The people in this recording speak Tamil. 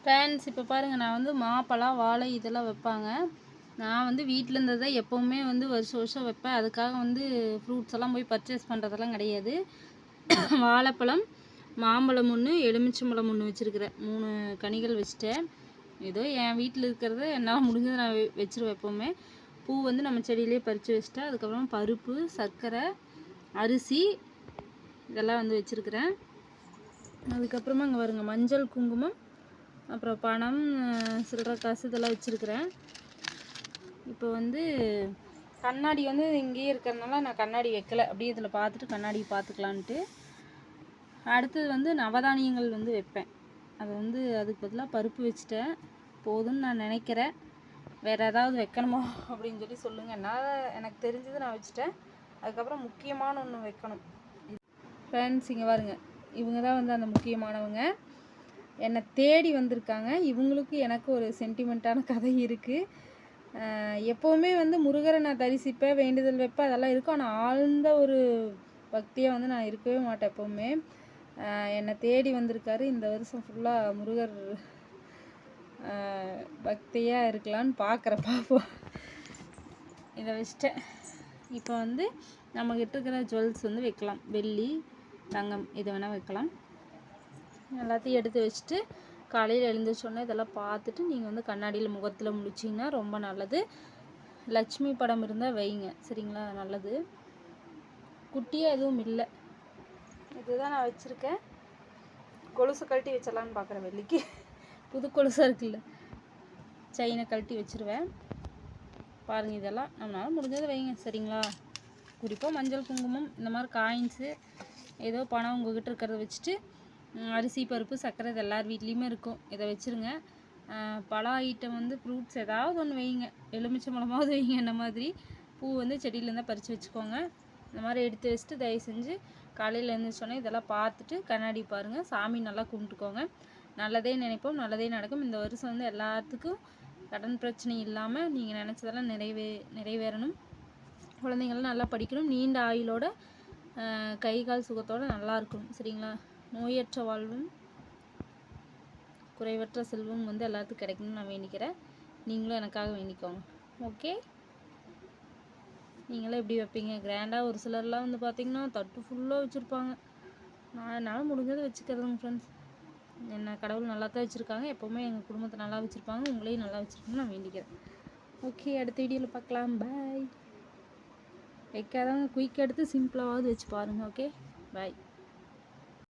ஃப்ரெண்ட்ஸ், இப்போ பாருங்கள், நான் வந்து மாப்பழம் வாழை இதெல்லாம் வைப்பாங்க. நான் வந்து வீட்டில் இருந்ததை எப்போவுமே வந்து வருஷம் வருஷம் வைப்பேன். அதுக்காக வந்து ஃப்ரூட்ஸ் எல்லாம் போய் பர்ச்சேஸ் பண்ணுறதெல்லாம் கிடையாது. வாழைப்பழம், மாம்பழம் ஒன்று, எலுமிச்சம்பழம் ஒன்று வச்சுருக்கிறேன். 3 கனிகள் வச்சுட்டேன். ஏதோ என் வீட்டில் இருக்கிறத என்னால் முடிஞ்சதை நான் வச்சுருவேன் எப்போவுமே. பூ வந்து நம்ம செடியிலே பறித்து வச்சுட்டேன். அதுக்கப்புறம் பருப்பு, சர்க்கரை, அரிசி இதெல்லாம் வந்து வச்சுருக்கிறேன். அதுக்கப்புறமா இங்கே வருங்க, மஞ்சள், குங்குமம், அப்புறம் பணம், சில்லறை காசு இதெல்லாம் வச்சுருக்கிறேன். இப்போ வந்து கண்ணாடி வந்து இங்கேயே இருக்கிறதுனால நான் கண்ணாடி வைக்கலை. அப்படியே இதில் பார்த்துட்டு கண்ணாடி பார்த்துக்கலான்ட்டு. அடுத்தது வந்து நவதானியங்கள் வந்து வைப்பேன். அது வந்து அதுக்கு பதிலாக பருப்பு வச்சுட்டேன். போதும்னு நான் நினைக்கிறேன். வேறு ஏதாவது வைக்கணுமா அப்படின்னு சொல்லி சொல்லுங்கள். எனக்கு தெரிஞ்சது நான் வச்சுட்டேன். அதுக்கப்புறம் முக்கியமான ஒன்று வைக்கணும். ஃப்ரெண்ட்ஸ், இங்கே பாருங்க, இவங்க தான் வந்து அந்த முக்கியமானவங்க. என்னை தேடி வந்திருக்காங்க. இவங்களுக்கு எனக்கு ஒரு சென்டிமெண்ட்டான கதை இருக்குது. எப்போவுமே வந்து முருகரை நான் தரிசிப்பேன், வேண்டுதல் வைப்பேன், அதெல்லாம் இருக்கும். ஆனால் ஆழ்ந்த ஒரு பக்தியாக வந்து நான் இருக்கவே மாட்டேன் எப்போவுமே. என்னை தேடி வந்திருக்காரு. இந்த வருஷம் ஃபுல்லாக முருகர் பக்தியாக இருக்கலான்னு பார்ப்போம். இதை வச்சுட்டேன். இப்போ வந்து நம்மக்கிட்ட இருக்கிற ஜுவல்ஸ் வந்து வைக்கலாம். வெள்ளி, தங்கம் இதை வேணால் வைக்கலாம். எல்லாத்தையும் எடுத்து வச்சுட்டு காலையில் எழுந்திரிச்சோன்னே இதெல்லாம் பார்த்துட்டு நீங்கள் வந்து கண்ணாடியில் முகத்தில் முடிச்சிங்கன்னா ரொம்ப நல்லது. லட்சுமி படம் இருந்தால் வைங்க, சரிங்களா? நல்லது. குட்டியாக எதுவும் இல்லை, இதுதான் நான் வச்சுருக்கேன். கொலுசு கழட்டி வச்சிடலான்னு பார்க்குறேன். வெள்ளிக்கு புது கொலுசாக இருக்குல்ல, செயினை கழட்டி வச்சுருவேன். பாருங்கள், இதெல்லாம் நம்மளால் முடிஞ்சதை வைங்க, சரிங்களா? குறிப்பாக மஞ்சள், குங்குமம், இந்த மாதிரி காயின்ஸு, ஏதோ பணம் உங்கள்கிட்ட இருக்கிறத வச்சுட்டு, அரிசி, பருப்பு, சர்க்கரை இது எல்லார் வீட்லேயுமே இருக்கும். இதை வச்சுருங்க. பழ ஐட்டம் வந்து ஃப்ரூட்ஸ் ஏதாவது ஒன்று வைங்க. எலுமிச்சம்பழமாவது வைங்க. இந்த மாதிரி பூ வந்து செடியிலேருந்தால் பறித்து வச்சுக்கோங்க. இந்த மாதிரி எடுத்து வச்சுட்டு தயவு செஞ்சு காலையில் எழுந்திரிச்சோன்னே இதெல்லாம் பார்த்துட்டு கண்ணாடி பாருங்கள். சாமி நல்லா கும்பிட்டுக்கோங்க. நல்லதே நினைப்போம், நல்லதே நடக்கும். இந்த வருஷம் வந்து எல்லாத்துக்கும் கடன் பிரச்சனை இல்லாமல் நீங்கள் நினச்சதெல்லாம் நிறைவேறணும். குழந்தைங்கள்லாம் நல்லா படிக்கணும். நீண்ட ஆயுளோட கை கால் சுகத்தோடு நல்லா இருக்கணும், சரிங்களா? நோயற்ற வாழ்வும் குறைவற்ற செல்வம் வந்து எல்லாத்துக்கும் கிடைக்கணும்னு நான் வேண்டிக்கிறேன். நீங்களும் எனக்காக வேண்டிக்கோங்க, ஓகே? நீங்களும் எப்படி வைப்பீங்க? கிராண்டாக ஒரு சிலர்லாம் வந்து பார்த்திங்கன்னா தட்டு ஃபுல்லாக வச்சுருப்பாங்க. என்னால் முடிஞ்சதை வச்சுக்கிறதுங்க ஃப்ரெண்ட்ஸ். என்ன கடவுள் நல்லா தான் வச்சுருக்காங்க. எப்போவுமே எங்கள் குடும்பத்தை நல்லா வச்சுருப்பாங்க. உங்களையும் நல்லா வச்சுருக்கணும்னு நான் வேண்டிக்கிறேன். ஓகே, அடுத்த வீடியோவில் பார்க்கலாம். பாய். வைக்காதவங்க குயிக் எடுத்து சிம்பிளாவது வச்சு பாருங்கள். ஓகே, பாய்.